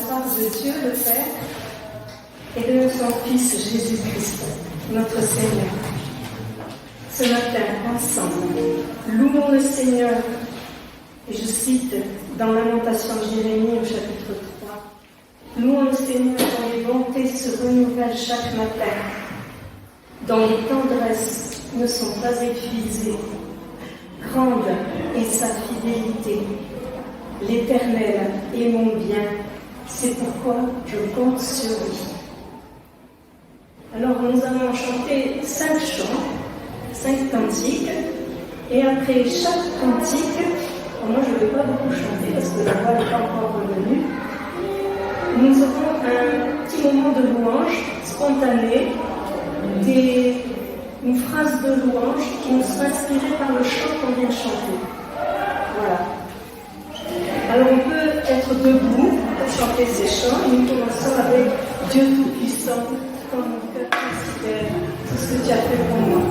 part de Dieu le Père et de son Fils Jésus-Christ, notre Seigneur. Ce matin, ensemble, louons le Seigneur. Et je cite dans Lamentation de Jérémie au chapitre 3. Louons le Seigneur dont les bontés se renouvellent chaque matin, dont les tendresses ne sont pas épuisées. Grande est sa fidélité. L'Éternel est mon bien, c'est pourquoi je compte sur lui. Alors nous allons chanter 5 chants, 5 cantiques, et après chaque cantique, moi je ne vais pas beaucoup chanter parce que la voix n'est pas encore revenue, nous aurons un petit moment de louange spontané, une phrase de louange qui nous sera inspirée par le chant qu'on vient de chanter. Voilà. Alors on peut être debout pour chanter ces chants et nous commençons avec Dieu Tout-Puissant, quand mon cœur considère tout ce que tu as fait pour moi.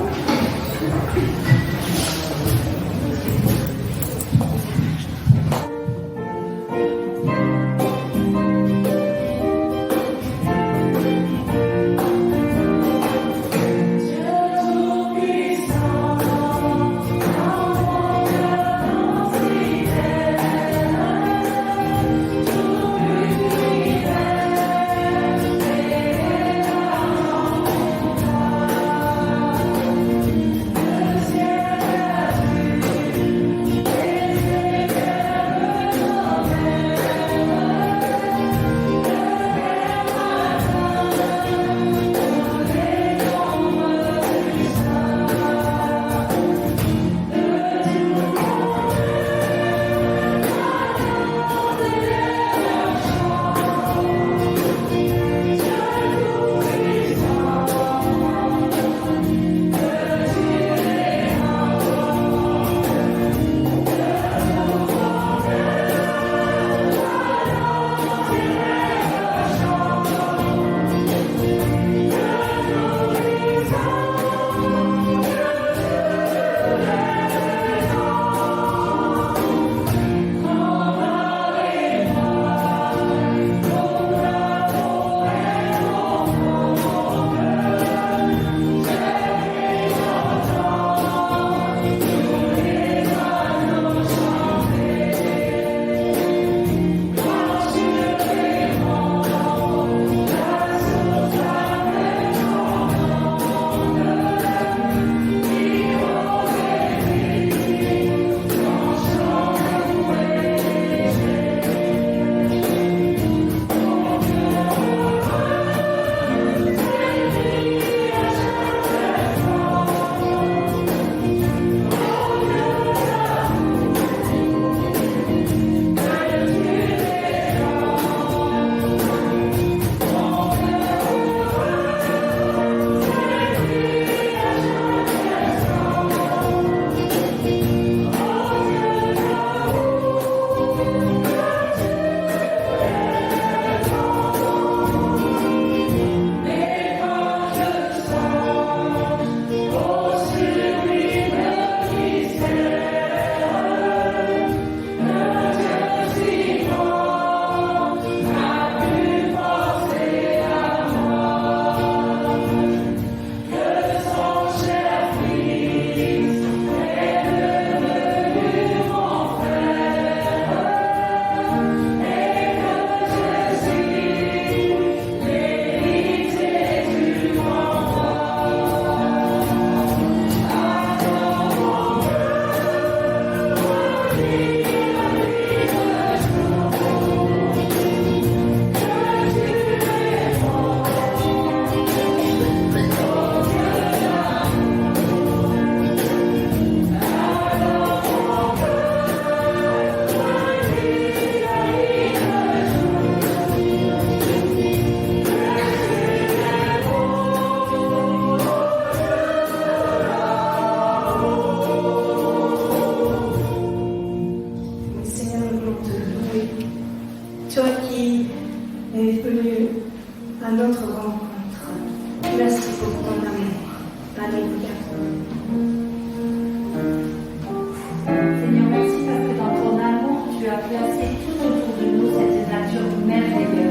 Seigneur, merci parce que dans ton amour, tu as placé tout autour de nous cette nature merveilleuse.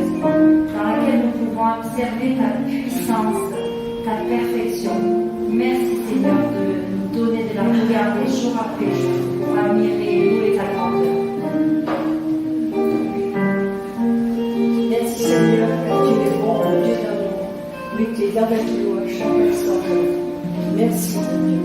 d'observer ta puissance, ta perfection. Merci Seigneur de nous donner de la regarder jour après jour pour admirer et louer ta grandeur. Merci Seigneur car tu es bon, Dieu d'amour. Oui, tu es avec nous à chaque instant. Merci mon Dieu.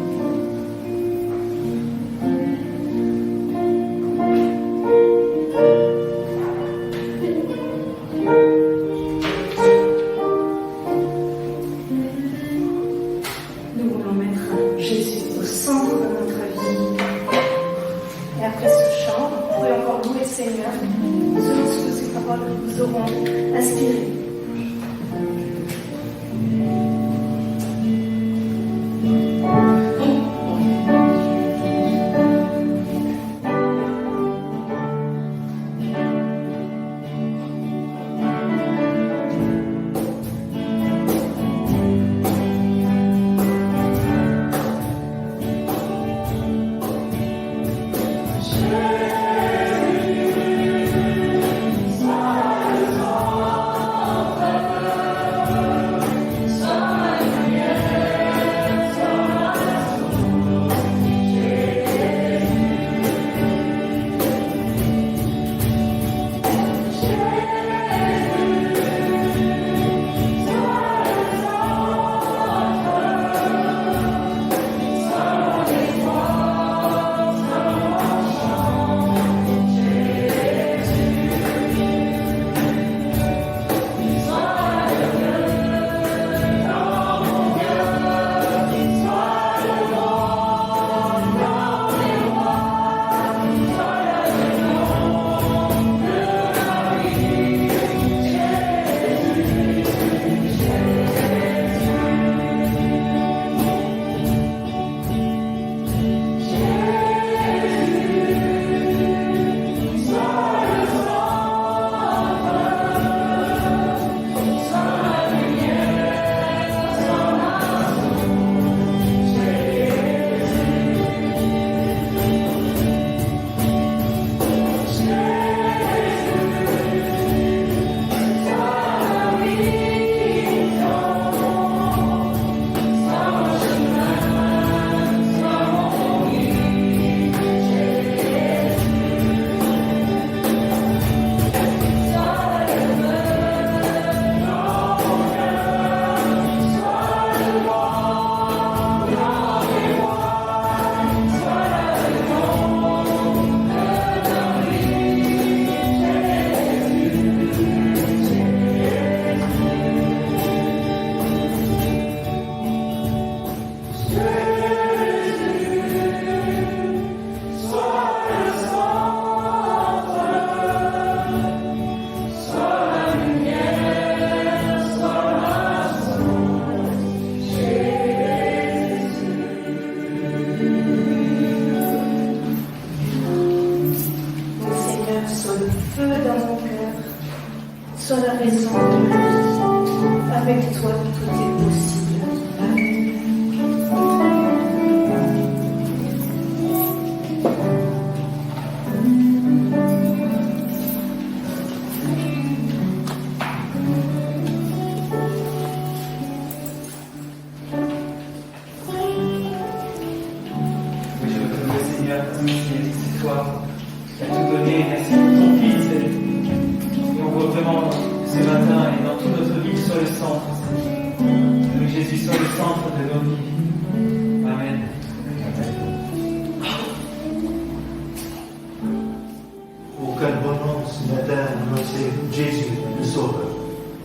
Nous voulons mettre Jésus au centre de notre vie. Et après ce chant, vous pourrez encore louer le Seigneur selon ce que ces paroles vous auront inspiré. Sois la raison de ma vie. Avec toi, tout est possible. Amen. Oui, je veux te louer, Seigneur, parce que c'est toi qui as tout donné. Merci pour ton Fils. Et on veut vraiment ce matin et dans toute notre vie soit le centre. Que Jésus soit le centre de nos vies. Amen. Oh, quel bon nom ce matin, notre Jésus, le Sauveur.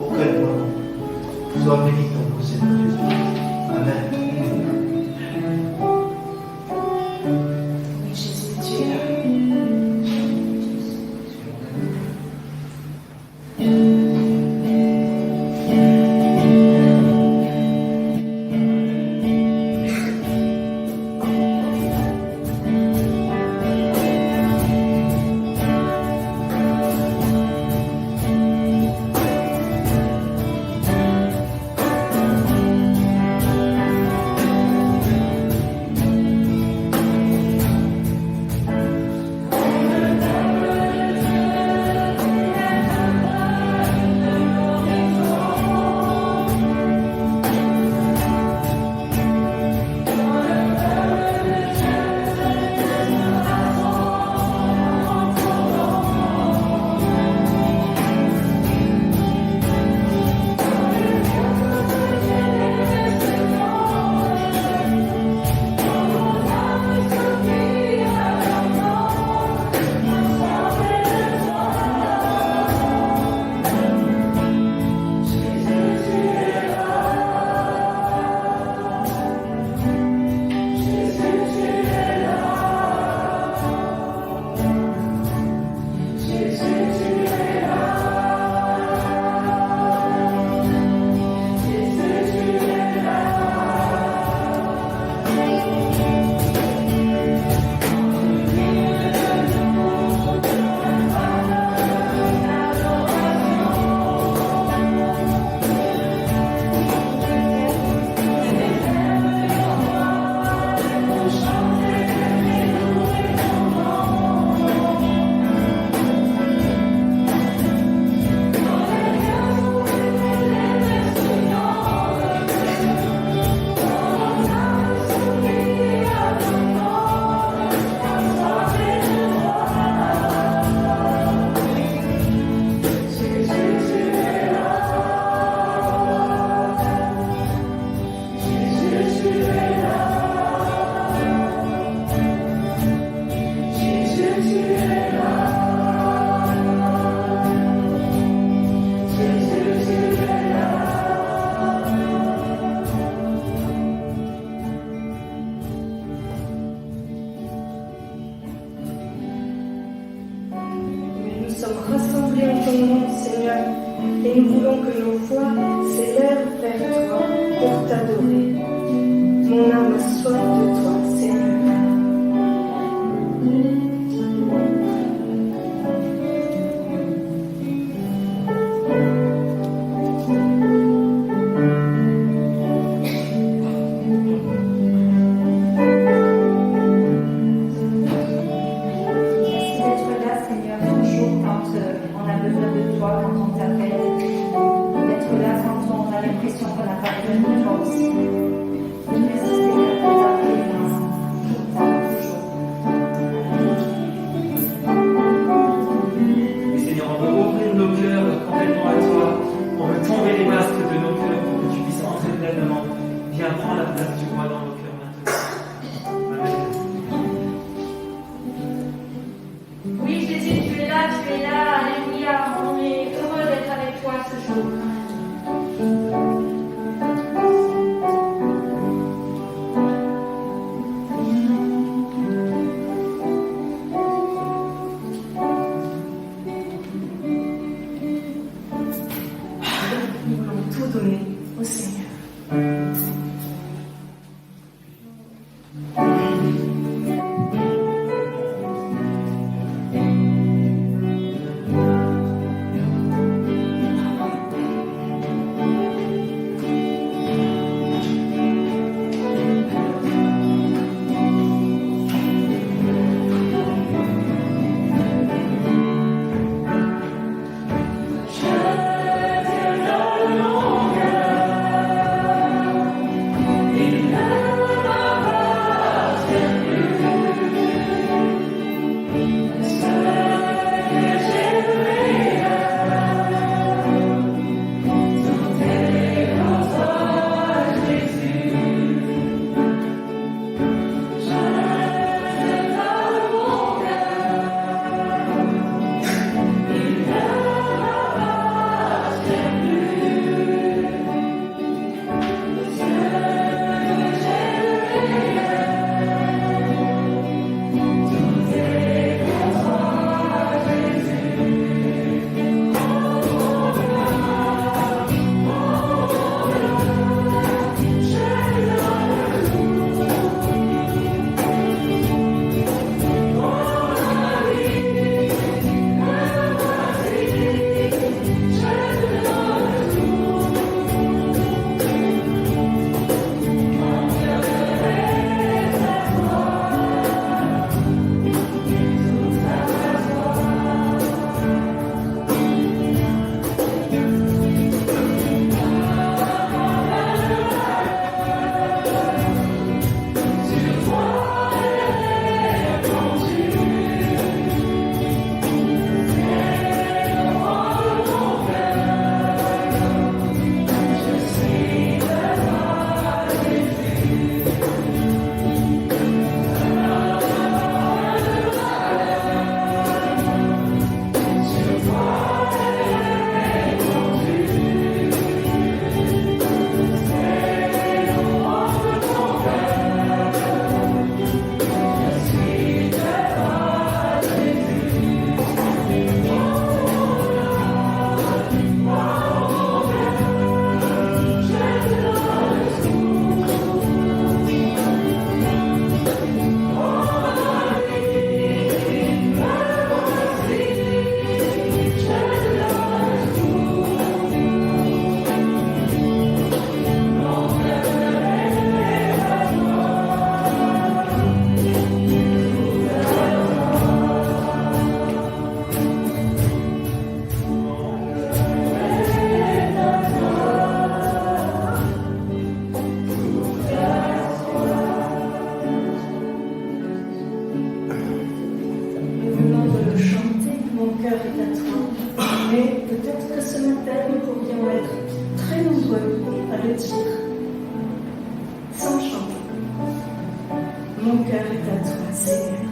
Oh, quel bon nom. Sois béni ton nom, Seigneur Jésus. Amen. Oui, Jésus, tu es là. Et nous voulons que nos voix s'élèvent vers toi pour t'adorer. Mon âme a soif de toi, Seigneur. Mon cœur est à toi, Seigneur.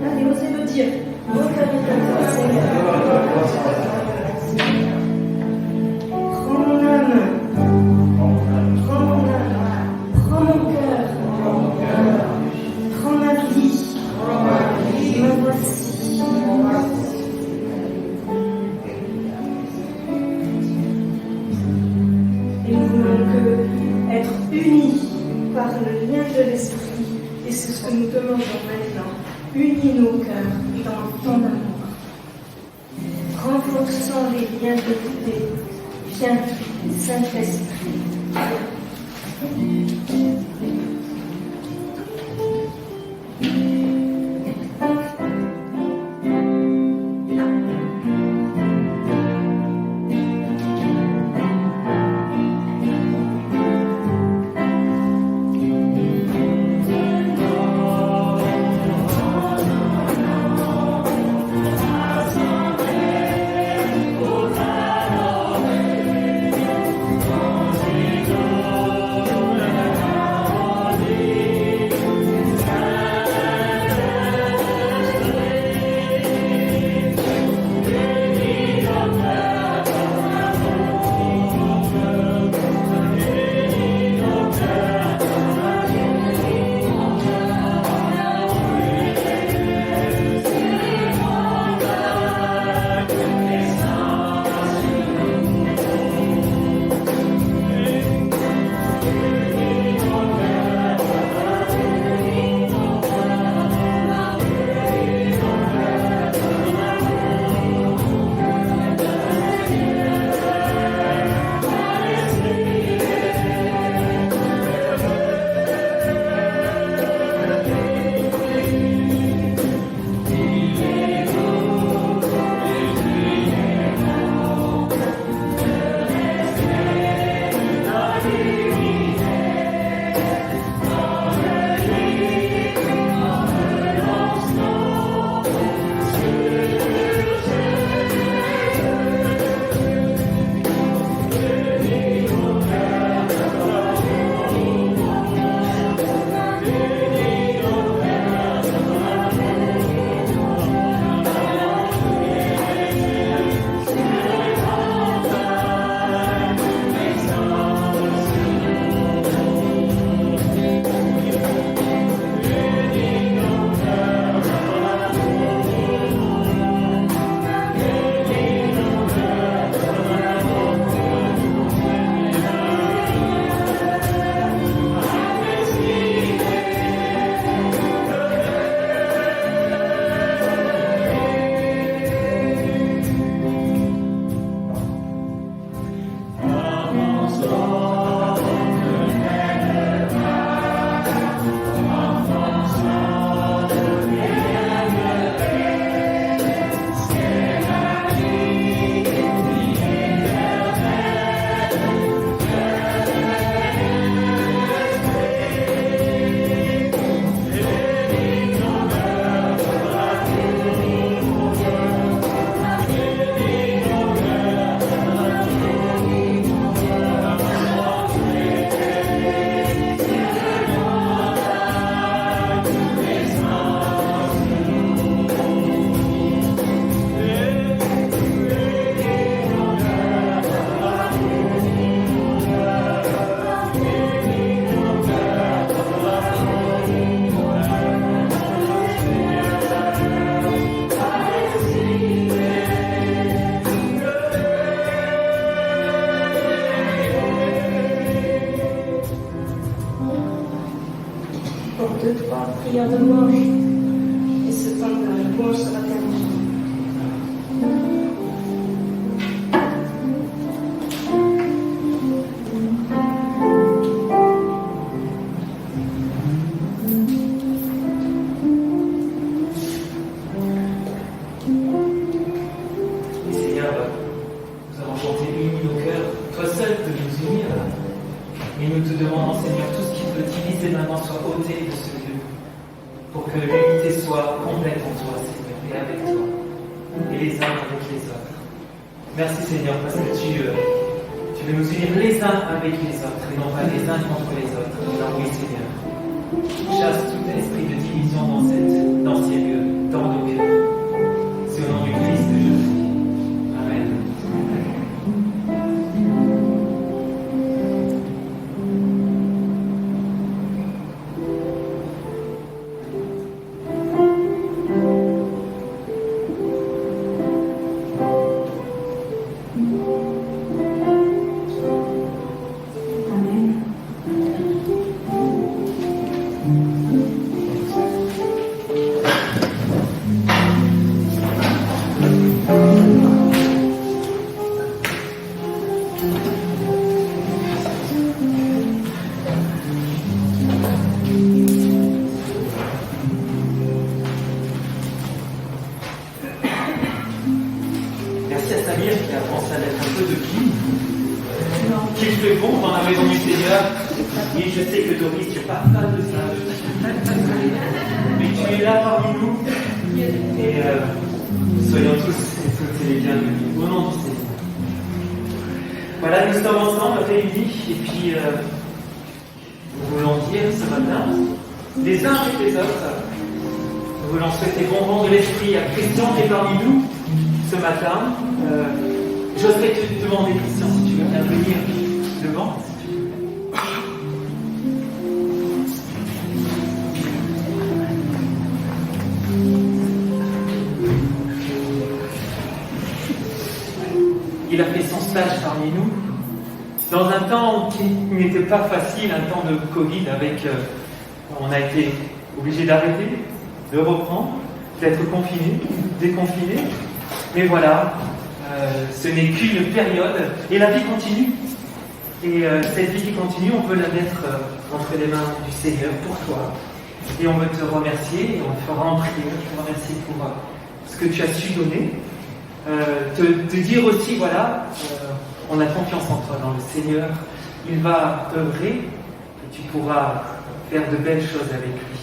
Allez, osez le dire. Mon cœur est à toi, Seigneur. Prends mon âme. Prends mon âme. Prends mon cœur. Prends ma vie. de l'Esprit, et c'est ce que nous demandons maintenant. Unis nos cœurs dans ton amour. Renforçons les liens de paix. Viens, Saint-Esprit. prière de louange. Et ce temps de louange sera terminé. Et Seigneur, nous avons chanté unis nos cœurs. Toi seul peux nous unir. Mais nous te demandons, Seigneur, tout ce qui peut diviser maintenant soit ôté de ce lieu. Pour que l'unité soit complète en toi, Seigneur, et avec toi. Et les uns avec les autres. Merci, Seigneur, parce que tu veux nous unir les uns avec les autres, et non pas les uns contre les autres. Alors oui, Seigneur. Chasse tout esprit de division dans ces lieux, dans nos cœurs. C'est au nom du Christ que je prie. Amen. Amen. Samir qui a pensé à mettre un peu de qui. Qu'il fait bon dans la maison du Seigneur. Et je sais que Doris, tu n'es pas fan de ça. Mais tu es là parmi nous. Et soyons tous et toutes les bienvenus. Au nom du Seigneur. Voilà, nous sommes ensemble réunis. Et puis, nous voulons dire ce matin, les uns avec les autres, nous voulons souhaiter bon vent de l'esprit à Christian qui est parmi nous ce matin. J'oserais te demander, Christian, si tu veux bien venir devant. Il a fait son stage parmi nous dans un temps qui n'était pas facile, un temps de Covid avec... on a été obligé d'arrêter, de reprendre, d'être confiné, déconfiné. Mais voilà, ce n'est qu'une période et la vie continue. Et cette vie qui continue, on peut la mettre entre les mains du Seigneur pour toi. Et on veut te remercier, et on te fera en prière, te remercier pour ce que tu as su donner. Te dire aussi, voilà, on a confiance en toi, dans le Seigneur. Il va œuvrer et tu pourras faire de belles choses avec lui.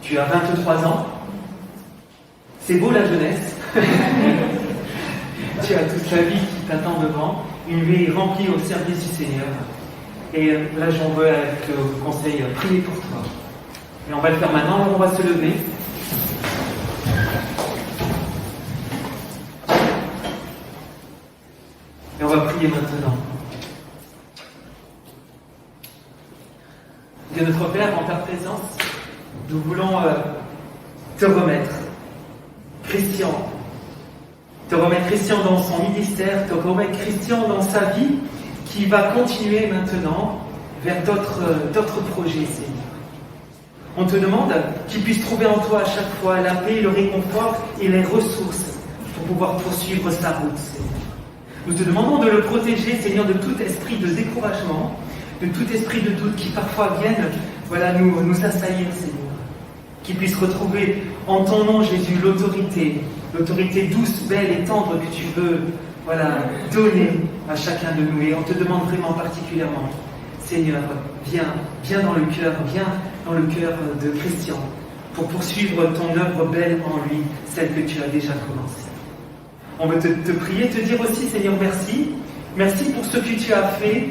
Tu as 23 ans. C'est beau la jeunesse. Tu as toute la vie qui t'attend devant. Une vie remplie au service du Seigneur. Et là, j'en veux avec le conseil, prier pour toi. Et on va le faire maintenant, on va se lever. Et on va prier maintenant. Dieu notre Père, en ta présence, nous voulons te remettre Christian dans son ministère, te remettre Christian dans sa vie, qui va continuer maintenant vers d'autres projets, Seigneur. On te demande qu'il puisse trouver en toi à chaque fois la paix, le réconfort et les ressources pour pouvoir poursuivre sa route, Seigneur. Nous te demandons de le protéger, Seigneur, de tout esprit de découragement, de tout esprit de doute qui parfois viennent nous assaillir, Seigneur. Qu'il puisse retrouver en ton nom, Jésus, l'autorité douce, belle et tendre que tu veux donner à chacun de nous. Et on te demande vraiment particulièrement, Seigneur, viens dans le cœur de Christian pour poursuivre ton œuvre belle en lui, celle que tu as déjà commencée. On veut te prier, te dire aussi, Seigneur, merci. Merci pour ce que tu as fait.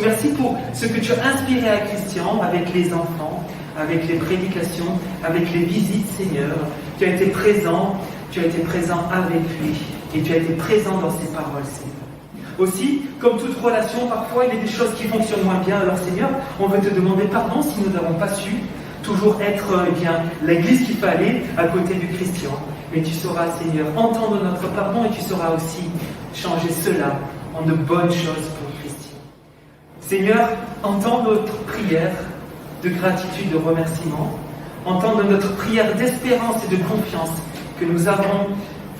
Merci pour ce que tu as inspiré à Christian avec les enfants, avec les prédications, avec les visites, Seigneur. Tu as été présent avec lui. Et tu as été présent dans ses paroles, Seigneur. Aussi, comme toute relation, parfois il y a des choses qui fonctionnent moins bien. Alors, Seigneur, on veut te demander pardon si nous n'avons pas su toujours être l'église qu'il fallait à côté du Christian. Mais tu sauras, Seigneur, entendre notre pardon et tu sauras aussi changer cela en de bonnes choses pour Christian. Seigneur, entends notre prière de gratitude, de remerciement. Entends notre prière d'espérance et de confiance que nous avons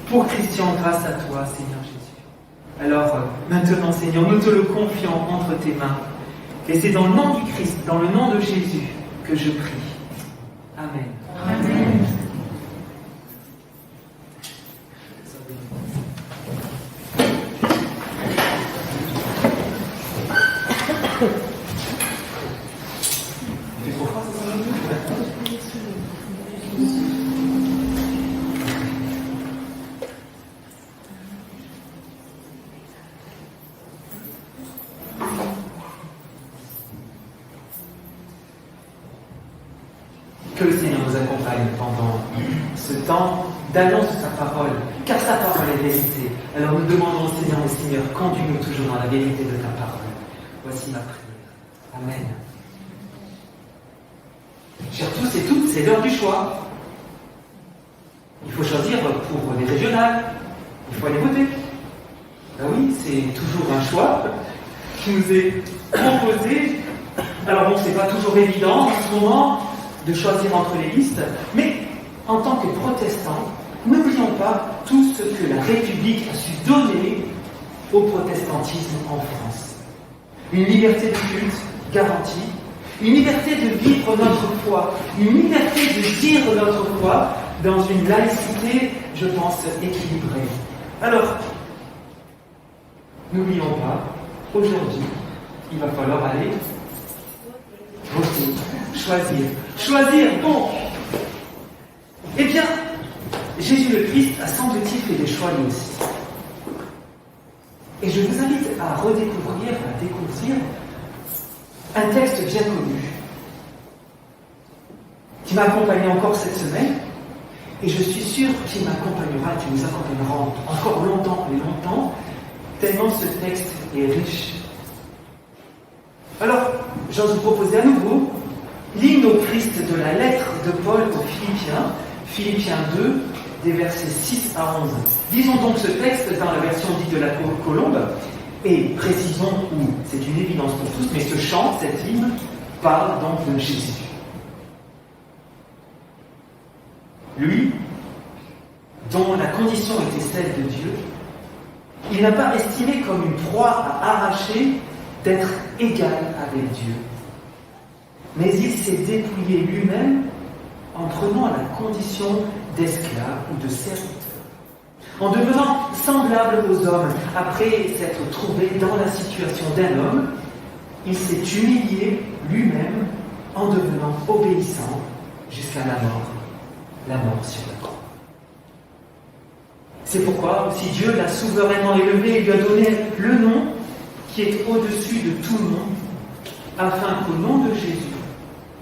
pour Christian grâce à toi, Seigneur Jésus. Alors, maintenant, Seigneur, nous te le confions entre tes mains. Et c'est dans le nom du Christ, dans le nom de Jésus, que je prie. Amen. Amen. Que le Seigneur nous accompagne pendant ce temps d'annonce de sa parole, car sa parole est vérité. Alors nous demandons au Seigneur, conduis-nous toujours dans la vérité de ta parole. Voici ma prière. Amen. Chers tous et toutes, c'est l'heure du choix. Il faut choisir pour les régionales. Il faut aller voter. Ben oui, c'est toujours un choix qui nous est proposé. Alors bon, c'est pas toujours évident en ce moment de choisir entre les listes, mais en tant que protestants, n'oublions pas tout ce que la République a su donner au protestantisme en France. Une liberté de culte garantie, une liberté de vivre notre foi, une liberté de dire notre foi dans une laïcité, je pense, équilibrée. Alors, n'oublions pas, aujourd'hui, il va falloir aller voter, choisir. Choisir, bon. Eh bien, Jésus le Christ a semble-t-il fait des choix lui aussi. Et je vous invite à redécouvrir, à découvrir un texte bien connu qui m'a accompagné encore cette semaine, et je suis sûr qu'il m'accompagnera, qu'il nous accompagnera encore longtemps et longtemps, tellement ce texte est riche. Alors, j'ose vous proposer à nouveau l'hymne au Christ de la lettre de Paul aux Philippiens, Philippiens 2, des versets 6 à 11. Lisons donc ce texte dans la version dite de la Colombe, et précisons où c'est une évidence pour tous, mais ce chant, cet hymne, parle donc de Jésus. Lui, dont la condition était celle de Dieu, il n'a pas estimé comme une proie à arracher d'être égal avec Dieu. Mais il s'est dépouillé lui-même en prenant la condition d'esclave ou de serviteur, en devenant semblable aux hommes. Après s'être trouvé dans la situation d'un homme, il s'est humilié lui-même en devenant obéissant jusqu'à la mort sur la croix. C'est pourquoi, si Dieu l'a souverainement élevé et lui a donné le nom qui est au-dessus de tout nom, afin qu'au nom de Jésus,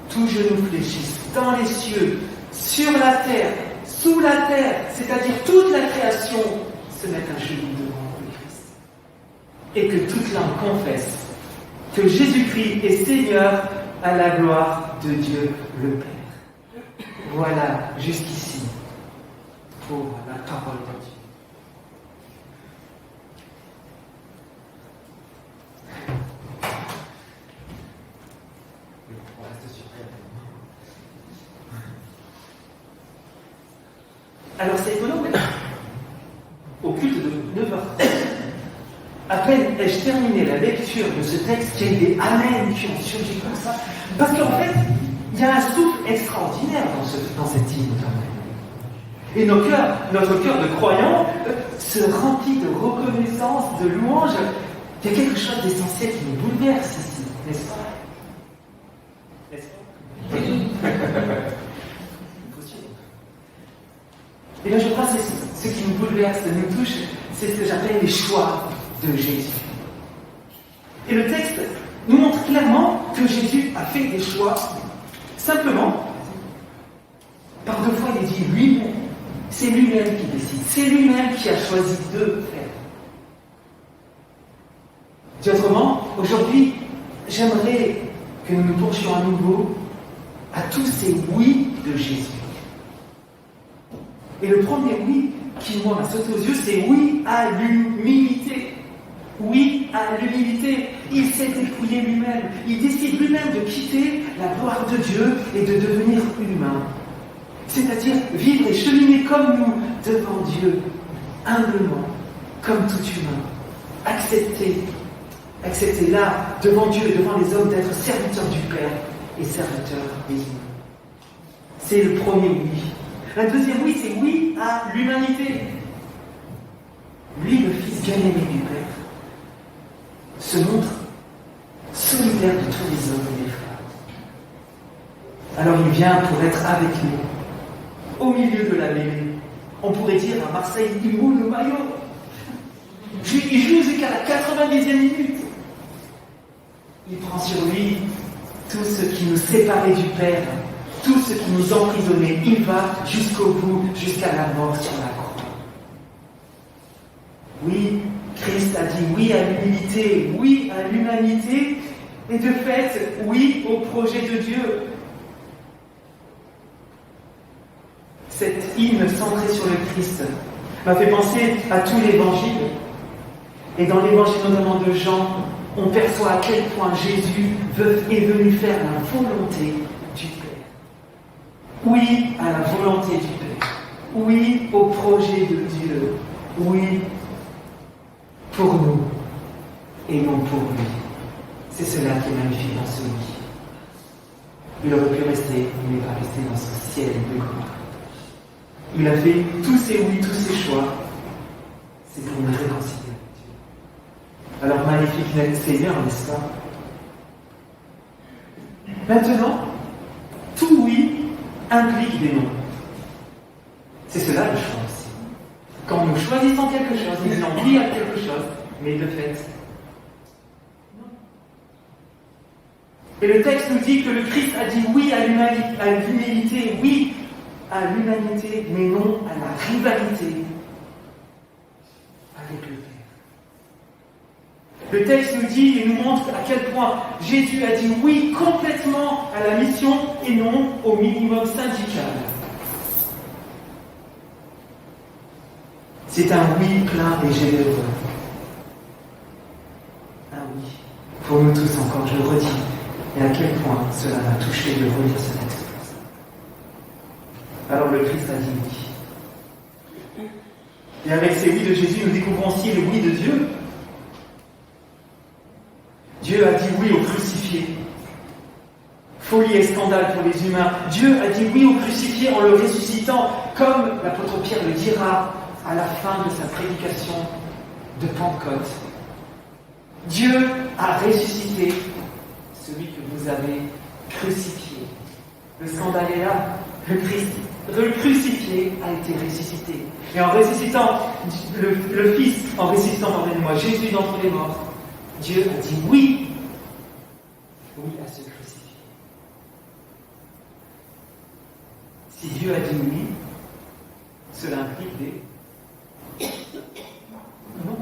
tout genou fléchisse dans les cieux, sur la terre, sous la terre, c'est-à-dire toute la création, se mette à genoux devant le Christ. Et que toute langue confesse que Jésus-Christ est Seigneur à la gloire de Dieu le Père. Voilà, jusqu'ici, pour la parole de Dieu. Alors c'est étonnant, mais au culte de 9h30, à peine ai-je terminé la lecture de ce texte, qu'il y a eu des amens qui ont surgi comme ça, parce qu'en fait, il y a un souffle extraordinaire dans cette hymne quand même. Et notre cœur de croyants se remplit de reconnaissance, de louange. Il y a quelque chose d'essentiel qui nous bouleverse ici, n'est-ce pas? N'est-ce pas? Oui. Et bien je crois que c'est ce qui nous bouleverse, nous touche, c'est ce que j'appelle les choix de Jésus. Et le texte nous montre clairement que Jésus a fait des choix, simplement, par deux fois il est dit lui-même, c'est lui-même qui décide, c'est lui-même qui a choisi de faire. Dit autrement, aujourd'hui, j'aimerais que nous nous penchions à nouveau à tous ces oui de Jésus. Et le premier oui qui, moi, m'a sauté aux yeux, c'est oui à l'humilité. Oui à l'humilité. Il s'est dépouillé lui-même. Il décide lui-même de quitter la gloire de Dieu et de devenir humain. C'est-à-dire vivre et cheminer comme nous devant Dieu, humblement, comme tout humain. Accepter là, devant Dieu et devant les hommes, d'être serviteur du Père et serviteur des humains. C'est le premier oui. Un deuxième oui, c'est oui à l'humanité. Lui, le Fils bien-aimé du Père, se montre solidaire de tous les hommes et les femmes. Alors il vient pour être avec nous, au milieu de la mêlée. On pourrait dire à Marseille, il roule le maillot. Il joue jusqu'à la 90e minute. Il prend sur lui tout ce qui nous séparait du Père, tout ce qui nous emprisonnait. Il va jusqu'au bout, jusqu'à la mort sur la croix. Oui, Christ a dit oui à l'humilité, oui à l'humanité, et de fait, oui au projet de Dieu. Cette hymne centrée sur le Christ m'a fait penser à tout l'évangile. Et dans l'évangile notamment de Jean, on perçoit à quel point Jésus est venu faire la volonté du Père. Oui à la volonté du Père. Oui au projet de Dieu. Oui pour nous et non pour lui. C'est cela qui est magnifique dans ce oui. Il aurait pu rester, il n'est pas resté dans ce ciel de gloire. Il a fait tous ses oui, tous ses choix. C'est pour nous réconcilier avec Dieu. Alors magnifique Seigneur, n'est-ce pas? Maintenant, tout oui implique des non. C'est cela le choix aussi. Quand nous choisissons quelque chose, nous disons oui à quelque chose, mais de fait, non. Et le texte nous dit que le Christ a dit oui à l'humilité, oui à l'humanité, mais non à la rivalité avec le Père. Le texte nous dit et nous montre à quel point Jésus a dit oui complètement à la mission et non au minimum syndical. C'est un oui plein et généreux. Un oui. Pour nous tous encore, je le redis. Et à quel point cela m'a touché de relire ce texte. Alors le Christ a dit oui. Et avec ces oui de Jésus, nous découvrons aussi le oui de Dieu. Dieu a dit oui au crucifié. Folie et scandale pour les humains. Dieu a dit oui au crucifié en le ressuscitant, comme l'apôtre Pierre le dira à la fin de sa prédication de Pentecôte. Dieu a ressuscité celui que vous avez crucifié. Le scandale est là. Le crucifié a été ressuscité. Et en ressuscitant le Fils, en ressuscitant, pardonnez-moi, Jésus d'entre les morts, Dieu a dit oui. Oui à ce crucifié. Si Dieu a dit oui, cela implique des non.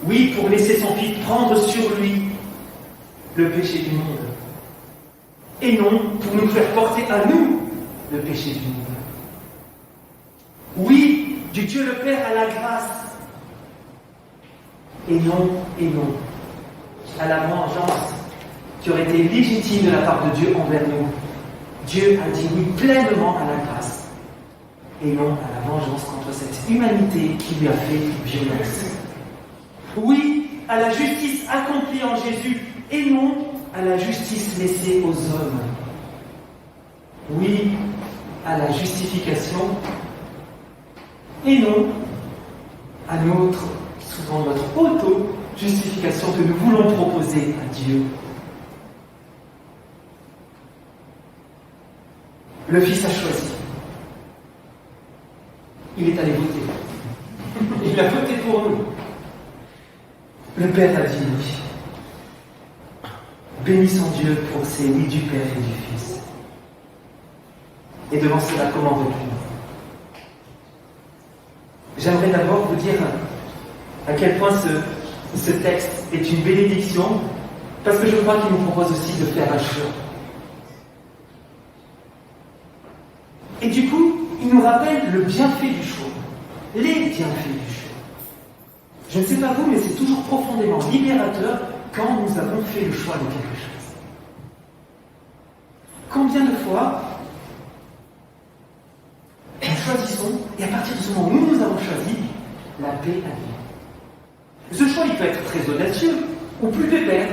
Oui, pour laisser son Fils prendre sur lui le péché du monde. Et non, pour nous faire porter à nous le péché du monde. Oui, du Dieu le Père à la grâce. Et non, à la vengeance qui aurait été légitime de la part de Dieu envers nous. Dieu a dit oui pleinement à la grâce. Et non à la vengeance contre cette humanité qui lui a fait violence. Oui à la justice accomplie en Jésus et non à la justice laissée aux hommes. Oui à la justification et non à souvent notre auto-justification que nous voulons proposer à Dieu. Le Fils a choisi. Il est allé voter. Il a voté pour nous. Le Père a dit oui. Bénissons Dieu pour ces oui du Père et du Fils. Et devant cela, comment répondre? J'aimerais d'abord vous dire à quel point ce texte est une bénédiction, parce que je crois qu'il nous propose aussi de faire un choix. Et du coup, il nous rappelle le bienfait du choix, les bienfaits du choix. Je ne sais pas vous, mais c'est toujours profondément libérateur quand nous avons fait le choix de quelque chose. Combien de fois nous choisissons, et à partir de ce moment où nous avons choisi, la paix a lieu. Ce choix, il peut être très audacieux ou plus pépère.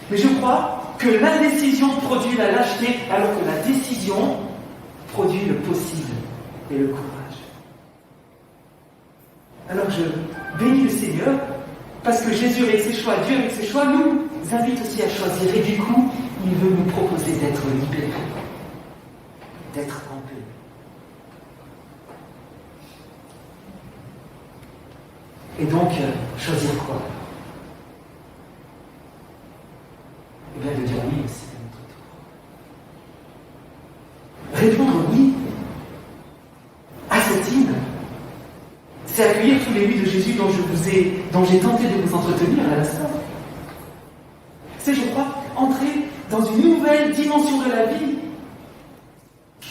Mais je crois que l'indécision produit la lâcheté, alors que la décision produit le possible et le courage. Alors je bénis le Seigneur, parce que Jésus avec ses choix, Dieu avec ses choix, nous invite aussi à choisir. Et du coup, il veut nous proposer d'être libérés, d'être en paix. Et donc, choisir quoi? Eh bien, de dire oui aussi à notre tour. Répondre oui à cet hymne, c'est accueillir tous les oui de Jésus dont j'ai tenté de vous entretenir à l'instant. C'est, je crois, entrer dans une nouvelle dimension de la vie.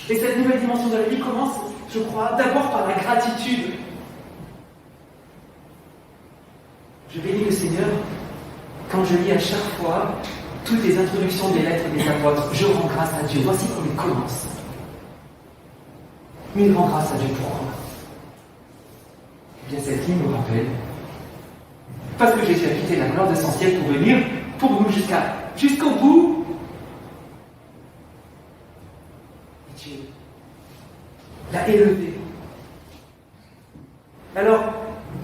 Et cette nouvelle dimension de la vie commence, je crois, d'abord par la gratitude. Je bénis le Seigneur quand je lis à chaque fois toutes les introductions des lettres des apôtres. Je rends grâce à Dieu. Voici comment il commence. Mais il rend grâce à Dieu pourquoi? Eh bien, cette ligne nous rappelle. Parce que Jésus a quitté la gloire de son ciel pour venir pour nous jusqu'au bout. Et Dieu l'a élevé. Alors,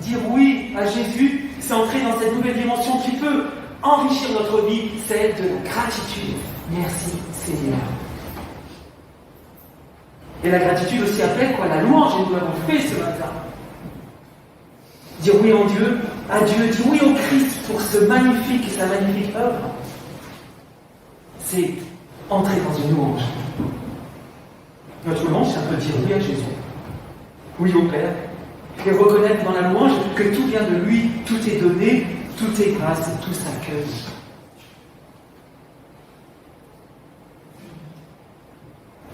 Dire oui à Jésus, c'est entrer dans cette nouvelle dimension qui peut enrichir notre vie, celle de la gratitude. Merci Seigneur. Et la gratitude aussi appelle quoi? La louange, et nous l'avons fait ce matin. Dire oui en Dieu, à Dieu, dire oui au Christ pour sa magnifique œuvre, c'est entrer dans une louange. Notre louange, c'est un peu dire oui à Jésus, oui au Père, et reconnaître dans la louange que tout vient de lui, tout est donné, tout est grâce et tout s'accueille.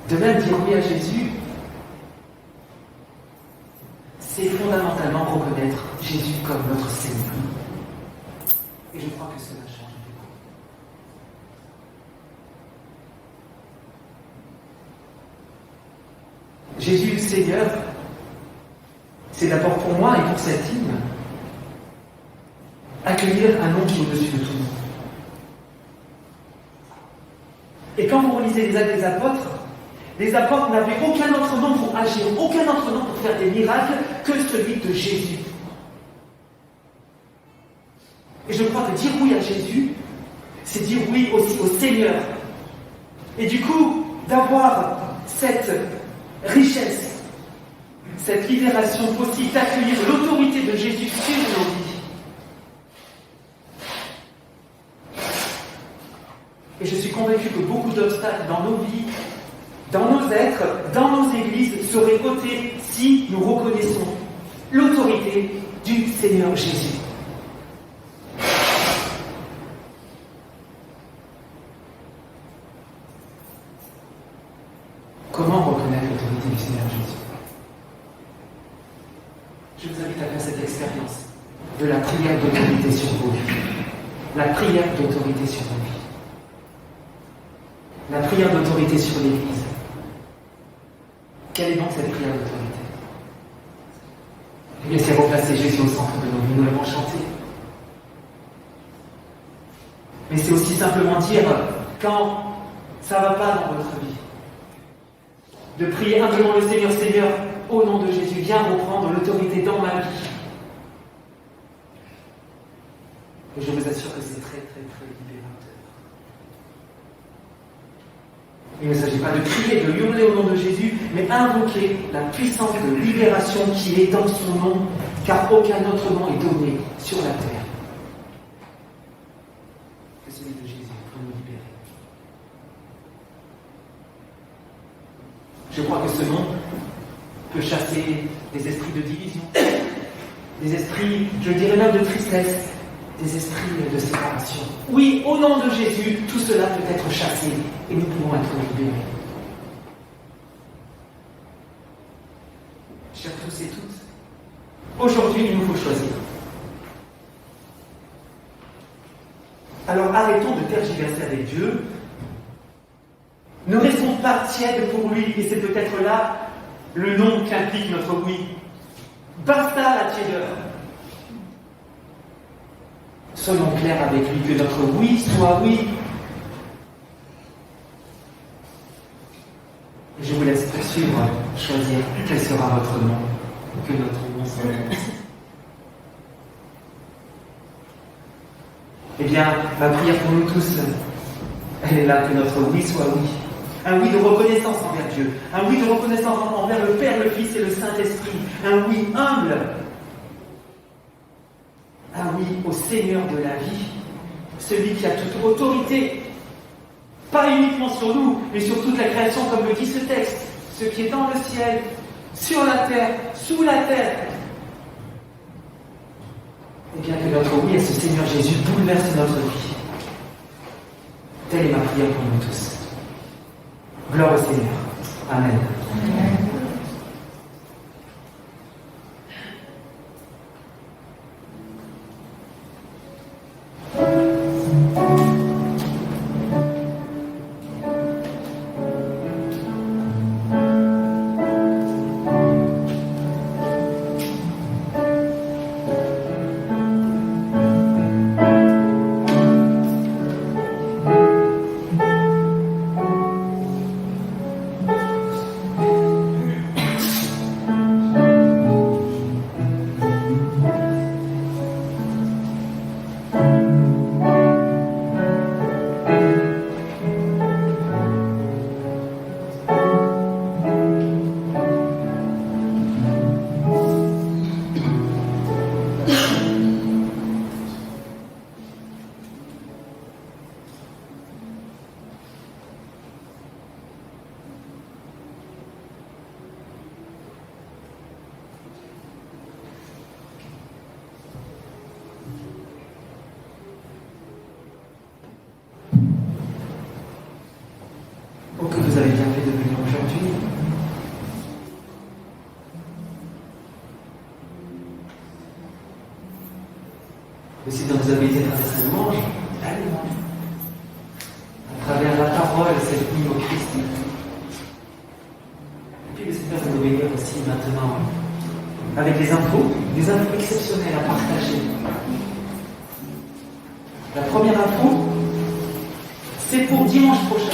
De même, dire oui à Jésus, c'est fondamentalement reconnaître Jésus comme notre Seigneur. Et je crois que cela change beaucoup. Jésus Seigneur, c'est d'abord pour moi et pour cet hymne, accueillir un nom qui est au-dessus de tout nom. Et quand vous relisez les Actes des Apôtres n'avaient aucun autre nom pour agir, aucun autre nom pour faire des miracles que celui de Jésus. Et je crois que dire oui à Jésus, c'est dire oui aussi au Seigneur. Et du coup, d'avoir cette richesse, cette libération possible d'accueillir l'autorité de Jésus sur nos vies. Et je suis convaincu que beaucoup d'obstacles dans nos vies, dans nos êtres, dans nos églises seraient ôtés si nous reconnaissons l'autorité du Seigneur Jésus. Comment reconnaître l'autorité du Seigneur Jésus? Je vous invite à faire cette expérience de la prière d'autorité sur vos vies. La prière d'autorité sur vos vies. La prière d'autorité sur l'Église. Quelle est donc cette prière d'autorité? Eh bien, c'est replacer Jésus au centre de nos vies. Nous l'avons chanté. Mais c'est aussi simplement dire, quand ça ne va pas dans votre vie, de prier humblement le Seigneur, Seigneur, au nom de Jésus, viens reprendre l'autorité dans ma vie. Et je vous assure que c'est très, très, très libérateur. Il ne s'agit pas de crier, de hurler au nom de Jésus, mais invoquer la puissance de libération qui est dans son nom, car aucun autre nom est donné sur la terre que celui de Jésus pour nous libérer. Je crois que ce nom peut chasser des esprits de division, des esprits, je dirais même de tristesse, des esprits de séparation. Oui, au nom de Jésus, tout cela peut être chassé et nous pouvons être libérés. Chers tous et toutes, aujourd'hui, il nous faut choisir. Alors arrêtons de tergiverser avec Dieu. Ne restons pas tièdes pour lui, et c'est peut-être là le nom qu'implique notre oui. Basta la tiédeur. Soyons clairs avec lui, que notre oui soit oui. Je vous laisse poursuivre, choisir quel sera votre nom, que notre nom soit. Eh bien, ma prière pour nous tous, elle est là, que notre oui soit oui. Un oui de reconnaissance envers Dieu, un oui de reconnaissance envers le Père, le Fils et le Saint-Esprit, un oui humble, un oui au Seigneur de la vie, celui qui a toute autorité, pas uniquement sur nous, mais sur toute la création, comme le dit ce texte, ce qui est dans le ciel, sur la terre, sous la terre. Et bien que notre oui à ce Seigneur Jésus bouleverse notre vie. Telle est ma prière pour nous tous. Gloire au Seigneur. Amen. Amen. avez bien fait de venir aujourd'hui. Mais si vous avez été traversé le mange, allez manger. À travers la parole et cette vie au Christ. Et puis le Seigneur va nous bénir aussi maintenant avec des infos exceptionnelles à partager. La première info, c'est pour dimanche prochain.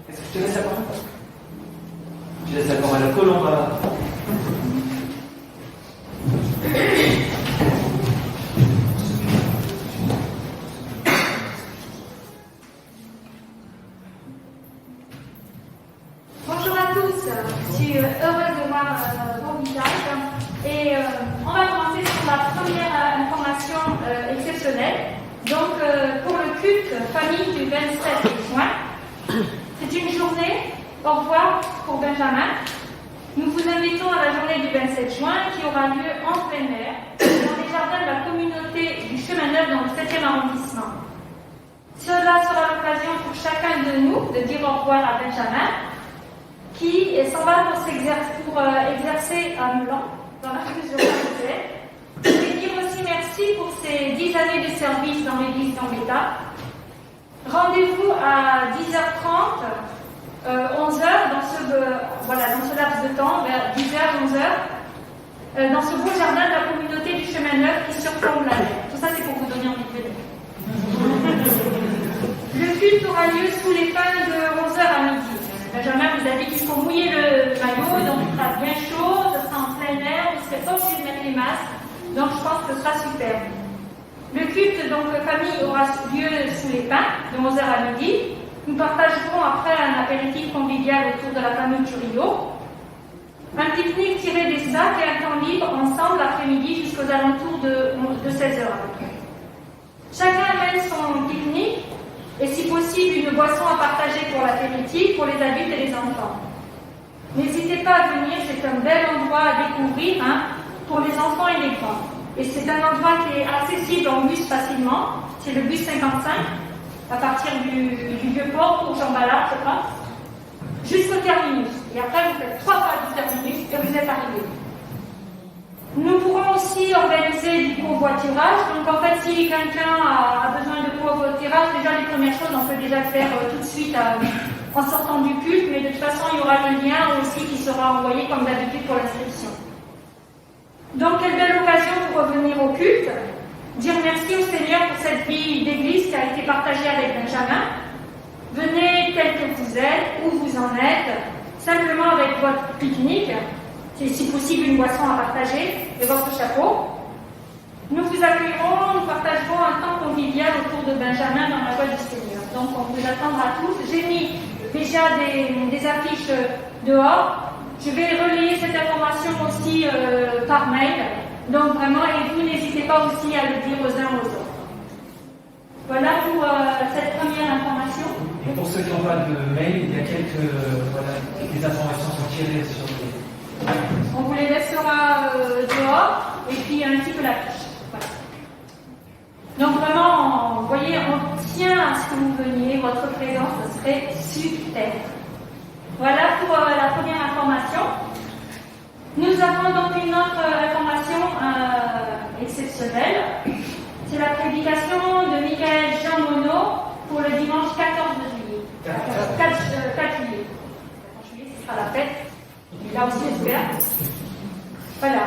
Est-ce que je te laisse la parole? Je laisse la parole à Colomba. Bonjour à tous, je suis heureuse de voir vos visages et on va commencer sur la première information exceptionnelle. Donc pour le culte famille du 27 juin, c'est une journée au revoir pour Benjamin. Nous vous invitons à la journée du 27 juin qui aura lieu en plein air dans les jardins de la communauté du Chemin Neuf dans le 7e arrondissement. Cela sera l'occasion pour chacun de nous de dire au revoir à Benjamin qui s'en va pour exercer à Milan, dans la région parisienne. Je vais dire aussi merci pour ces 10 années de service dans l'église d'Ambetta. Rendez-vous à 10h30, 11h, dans ce laps de temps, vers 10h, 11h, dans ce beau jardin de la communauté du Chemin Neuf qui surplombe la mer. Tout ça, c'est pour vous donner envie de venir. Le culte aura lieu sous les pins de 11h à midi. Benjamin vous a dit qu'il faut mouiller le maillot, donc il sera bien chaud, ce sera en plein air, vous ne serez pas obligé de mettre les masques, donc je pense que ce sera super. Le culte, donc famille, aura lieu sous les pins, de 11h à midi. Nous partagerons après un apéritif convivial autour de la famille Turillo, un pique-nique tiré des sacs et un temps libre ensemble l'après-midi jusqu'aux alentours de 16h à peu près. Chacun amène son pique-nique et si possible une boisson à partager pour l'apéritif, pour les adultes et les enfants. N'hésitez pas à venir, c'est un bel endroit à découvrir pour les enfants et les grands. Et c'est un endroit qui est accessible en bus facilement, c'est le bus 55, à partir du Vieux-Port pour Jean Ballard, je pense, jusqu'au terminus. Et après, vous faites 3 pas du terminus et vous êtes arrivés. Nous pourrons aussi organiser du covoiturage. Donc en fait, si quelqu'un a besoin de covoiturage, déjà les premières choses, on peut déjà le faire tout de suite en sortant du culte, mais de toute façon, il y aura le lien aussi qui sera envoyé comme d'habitude pour l'inscription. Donc quelle belle occasion pour revenir au culte, dire merci au Seigneur pour cette vie d'église qui a été partagée avec Benjamin. Venez tel que vous êtes, où vous en êtes, simplement avec votre pique-nique, c'est si possible une boisson à partager, et votre chapeau. Nous vous accueillerons, nous partagerons un temps convivial autour de Benjamin dans la voie du Seigneur. Donc on vous attendra tous. J'ai mis déjà des affiches dehors. Je vais relayer cette information aussi par mail. Donc vraiment, et vous n'hésitez pas aussi à le dire aux uns aux autres. Voilà pour cette première information. Et pour ceux qui n'ont pas de mail, il y a des informations sont tirées sur les... On vous les laissera dehors et puis un petit peu la fiche. Voilà. Donc vraiment, vous voyez, on tient à ce que vous veniez, votre présence, ce serait super. Voilà pour la première information. Nous avons donc une autre information exceptionnelle. C'est la prédication de Michael Jean Monod pour le dimanche 14 juillet. 4 juillet. En juillet, ce sera la fête. Là aussi, j'espère. Voilà.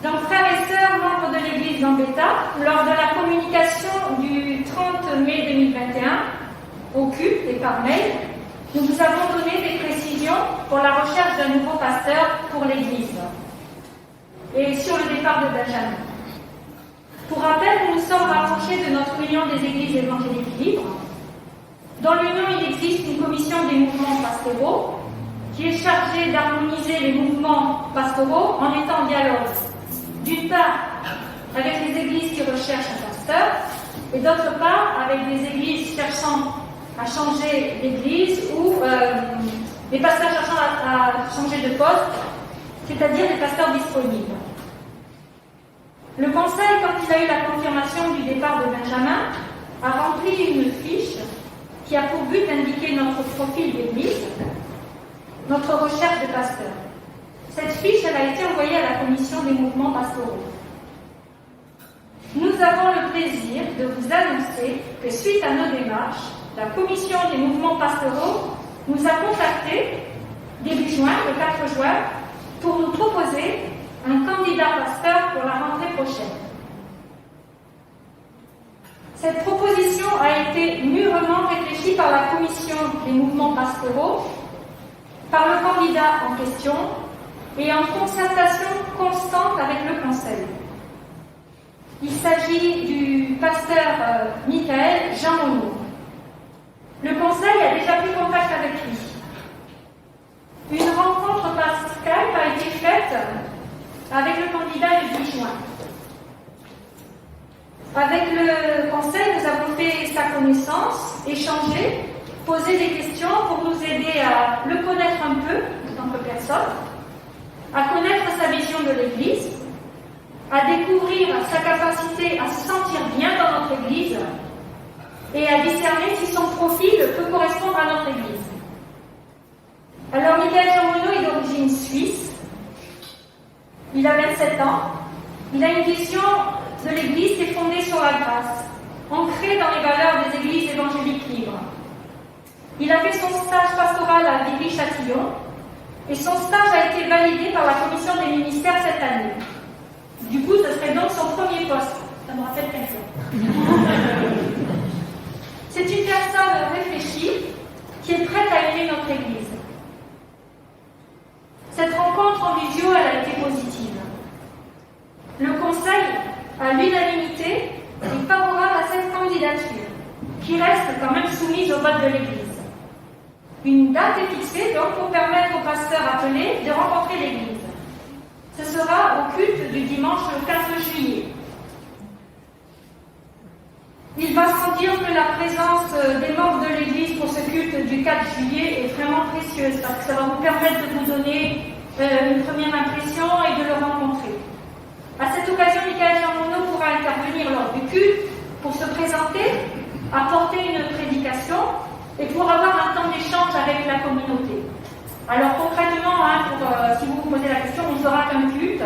Donc, frères et sœurs, membres de l'église d'Ambetta, lors de la communication du 30 mai 2021, au culte et par mail, nous vous avons donné des précisions pour la recherche d'un nouveau pasteur pour l'église et sur le départ de Benjamin. Pour rappel, nous nous sommes rapprochés de notre union des églises évangéliques libres. Dans l'union, il existe une commission des mouvements pastoraux qui est chargée d'harmoniser les mouvements pastoraux en étant en dialogue, d'une part avec les églises qui recherchent un pasteur, et d'autre part avec des églises cherchant à changer d'église ou des pasteurs cherchant à changer de poste, c'est-à-dire des pasteurs disponibles. Le conseil, quand il a eu la confirmation du départ de Benjamin, a rempli une fiche qui a pour but d'indiquer notre profil d'église, notre recherche de pasteur. Cette fiche, elle a été envoyée à la commission des mouvements pastoraux. Nous avons le plaisir de vous annoncer que suite à nos démarches, la commission des mouvements pastoraux nous a contactés début juin, le 4 juin, pour nous proposer un candidat pasteur pour la rentrée prochaine. Cette proposition a été mûrement réfléchie par la commission des mouvements pastoraux, par le candidat en question et en concertation constante avec le conseil. Il s'agit du pasteur Michael Jean Monod. Le conseil a déjà pris contact avec lui. Une rencontre par Skype a été faite avec le candidat le 10 juin. Avec le conseil, nous avons fait sa connaissance, échangé, posé des questions pour nous aider à le connaître un peu en tant que personne, à connaître sa vision de l'Église, à découvrir sa capacité à se sentir bien dans notre Église et à discerner si son profil peut correspondre à notre Église. Alors, Michael Jean Monod est d'origine suisse, il a 27 ans, il a une vision de l'Église qui est fondée sur la grâce, ancrée dans les valeurs des églises évangéliques libres. Il a fait son stage pastoral à Viry-Châtillon et son stage a été validé par la commission des ministères cette année. Du coup, ce serait donc son premier poste. Ça me rappelle quelqu'un. C'est une personne réfléchie qui est prête à aimer notre Église. Cette rencontre en visio, elle a été positive. Le conseil, à l'unanimité, est favorable à cette candidature, qui reste quand même soumise au vote de l'Église. Une date est fixée donc pour permettre aux pasteurs appelés de rencontrer l'Église. Ce sera au culte du dimanche 15 juillet. Il va sans dire que la présence des membres de l'Église pour ce culte du 4 juillet est vraiment précieuse, parce que ça va vous permettre de vous donner une première impression et de le rencontrer. À cette occasion, Michael Jean Monod pourra intervenir lors du culte pour se présenter, apporter une prédication et pour avoir un temps d'échange avec la communauté. Alors concrètement, si vous vous posez la question, on ne fera qu'un culte.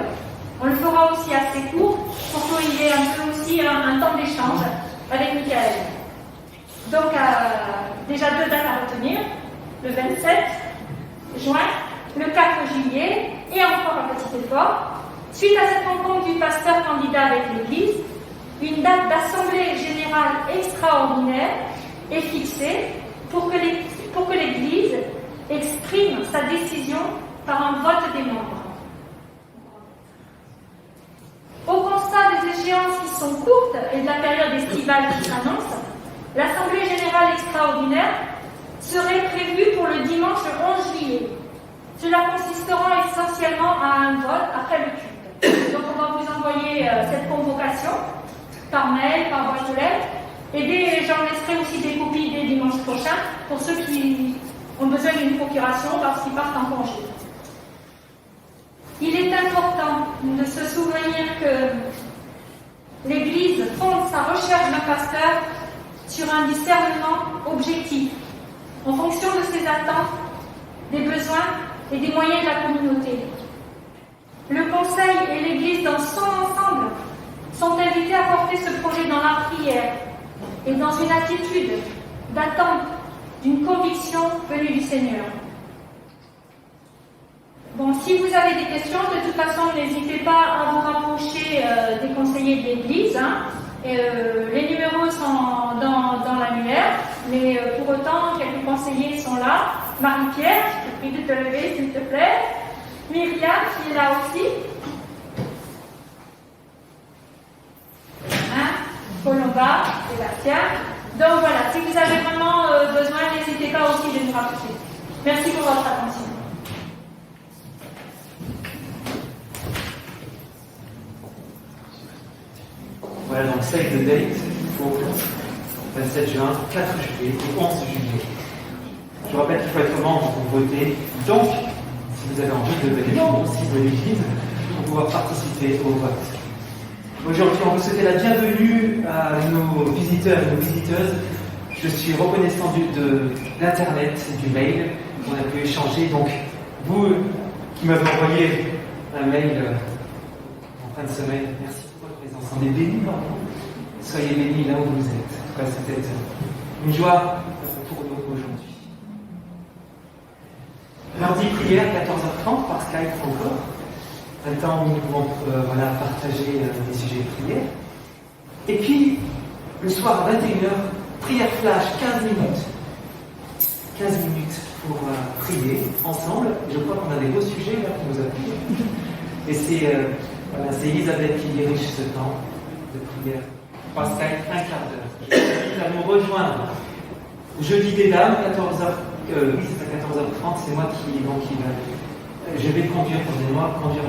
On le fera aussi assez court pour qu'il y ait un peu aussi un temps d'échange avec Michael. Donc déjà 2 dates à retenir, le 27 juin, le 4 juillet et encore un petit effort. Suite à cette rencontre du pasteur candidat avec l'Église, une date d'assemblée générale extraordinaire est fixée pour que l'Église exprime sa décision par un vote des membres. Au constat des échéances qui sont courtes et de la période estivale qui s'annonce, l'Assemblée générale extraordinaire serait prévue pour le dimanche 11 juillet. Cela consistera essentiellement à un vote après le culte. Donc on va vous envoyer cette convocation par mail, par boîte aux lettres, et j'en laisserai aussi des copies dès dimanche prochain pour ceux qui ont besoin d'une procuration parce qu'ils partent en congé. Il est important de se souvenir que l'Église fonde sa recherche d'un pasteur sur un discernement objectif, en fonction de ses attentes, des besoins et des moyens de la communauté. Le Conseil et l'Église dans son ensemble sont invités à porter ce projet dans la prière et dans une attitude d'attente d'une conviction venue du Seigneur. Bon, si vous avez des questions, de toute façon, n'hésitez pas à vous rapprocher des conseillers de l'Église. Les numéros sont dans l'annuaire, mais pour autant, quelques conseillers sont là. Marie-Pierre, je te prie de te lever, s'il te plaît. Myriam, qui est là aussi. Colomba, Sébastien. Donc voilà, si vous avez vraiment besoin, n'hésitez pas aussi de nous rapprocher. Merci pour votre attention. Voilà, donc save the date pour 27 juin, 4 juillet et 11 juillet. Je vous rappelle qu'il faut être membre pour voter. Donc, si vous avez envie de devenir membre aussi de l'Église, pour pouvoir participer au vote. Aujourd'hui, on vous souhaite la bienvenue à nos visiteurs et nos visiteuses je suis reconnaissant de l'Internet, du mail qu'on a pu échanger. Donc, vous qui m'avez envoyé un mail en fin de semaine, merci pour votre présence. On est bénis, pardon. Soyez bénis là où vous êtes. En tout cas, c'était une joie pour nous aujourd'hui. Mardi prière, 14h30 par Skype encore. Un temps où nous pouvons partager des sujets de prière. Et puis, le soir à 21h, prière flash, 15 minutes. 15 minutes pour prier ensemble. Je crois qu'on a des beaux sujets là qui nous appuient. Et c'est Elisabeth qui dirige ce temps de prière par Skype, un quart d'heure. Je vous invite à nous rejoindre. Jeudi des dames, 14h, oui, c'est à 14h30, c'est moi qui va. Je vais conduire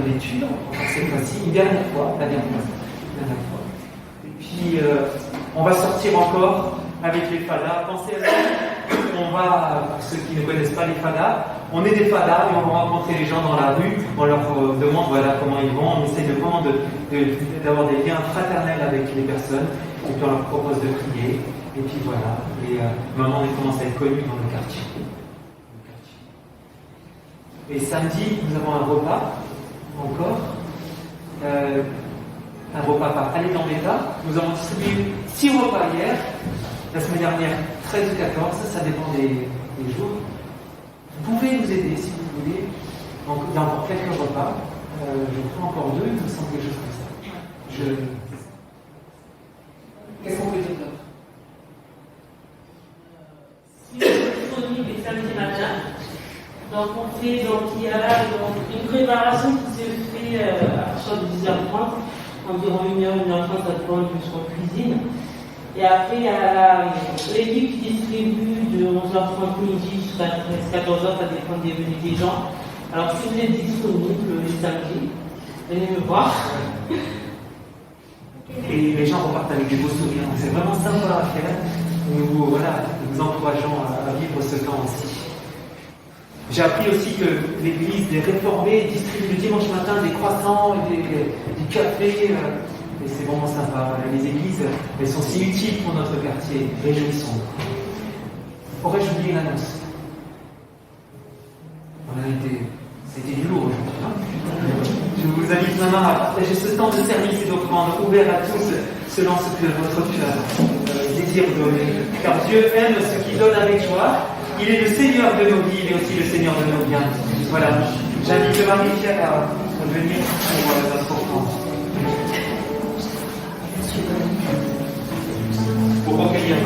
l'étude, cette fois-ci, la dernière fois. Et puis, on va sortir encore avec les fadas. Pensez à ça. On va, pour ceux qui ne connaissent pas les fadas, on est des fadas et on va rencontrer les gens dans la rue. On leur demande comment ils vont. On essaie vraiment d'avoir des liens fraternels avec les personnes. Et puis on leur propose de prier. Et puis voilà. Et maintenant, on commence à être connus dans le quartier. Et samedi, nous avons un repas, encore. Un repas par Allez dans l'État. Nous avons distribué 6 repas hier. La semaine dernière, 13 ou 14, ça dépend des jours. Vous pouvez nous aider si vous voulez. Donc, il y a encore quelques repas. Je prends encore 2, il me semble quelque chose comme ça. Qu'est-ce qu'on peut dire d'autre? Si on est disponible les samedis matins. Donc il y a une préparation qui se fait à partir de 10h30, environ 1h30, ça dépend jusqu'en cuisine. Et après, il y a l'équipe qui distribue de 11h30 midi jusqu'à 14h, ça dépend des venus des gens. Alors si vous êtes disponible les samedis, venez me voir. Et les gens repartent avec des beaux souvenirs. C'est vraiment sympa à faire. Nous vous encourageons à vivre ce temps aussi. J'ai appris aussi que l'église des réformés distribue le dimanche matin des croissants et du café. Et c'est vraiment sympa. Les églises, elles sont si utiles pour notre quartier. Réjouissons-nous. Aurais-je oublié l'annonce? C'était du lourd aujourd'hui. Hein? Je vous invite maintenant à partager ce temps de service et d'offrande ouvert à tous selon ce que votre cœur désire donner. Car Dieu aime ceux qui donnent avec joie. Il est le Seigneur de nos vies, il est aussi le Seigneur de nos biens. Voilà, j'invite Marie-Pierre à venir pour notre offrande. Pour recueillir.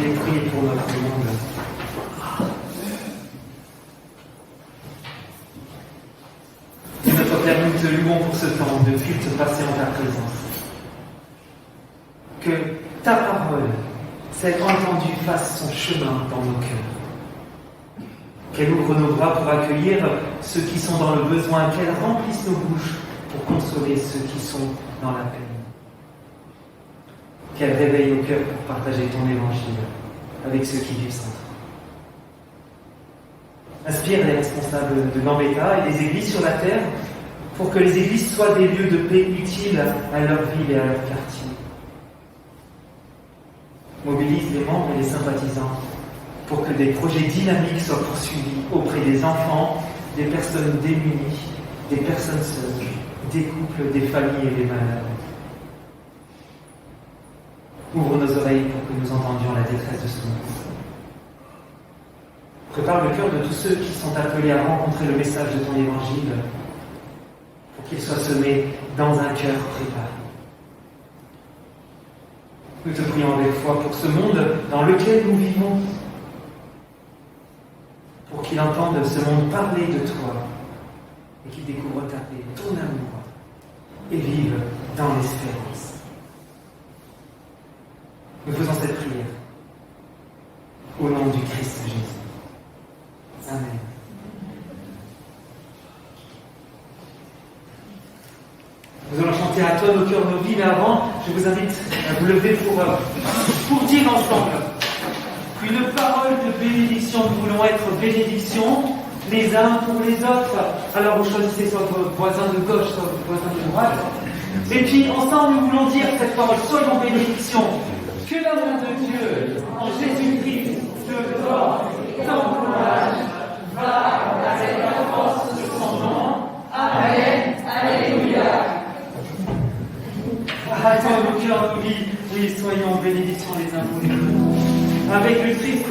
Priez pour notre monde. Et notre Père, nous te louons pour ce temps de culte passé en ta présence. Que ta parole, cette entendue, fasse son chemin dans nos cœurs. Qu'elle ouvre nos bras pour accueillir ceux qui sont dans le besoin, qu'elle remplisse nos bouches pour consoler ceux qui sont dans la peine. Qu'elle réveille nos cœurs pour partager ton évangile. avec ceux qui vivent sans toi. Inspire les responsables de Gambetta et des églises sur la terre pour que les églises soient des lieux de paix utiles à leur ville et à leur quartier. Mobilise les membres et les sympathisants pour que des projets dynamiques soient poursuivis auprès des enfants, des personnes démunies, des personnes seules, des couples, des familles et des malades. Ouvre nos oreilles pour que nous entendions la détresse de ce monde. Prépare le cœur de tous ceux qui sont appelés à rencontrer le message de ton évangile, pour qu'il soit semé dans un cœur préparé. Nous te prions avec foi pour ce monde dans lequel nous vivons, pour qu'il entende ce monde parler de toi et qu'il découvre ta paix, ton amour, et vive dans l'espérance. Nous faisons cette prière au nom du Christ Jésus. Amen. Nous allons chanter à toi nos cœurs, nos vies, mais avant, je vous invite à vous lever pour dire ensemble une parole de bénédiction. Nous voulons être bénédiction les uns pour les autres. Alors vous choisissez soit vos voisins de gauche, soit vos voisins de droite. Et puis ensemble, nous voulons dire cette parole, soyons bénédiction. Que l'amour de Dieu en Jésus-Christ te porte, t'encourage, va avec la force de son nom. Amen. Alléluia. À toi, nos cœurs, nos vies, oui, soyons bénédiction les uns pour les autres. Avec le Christ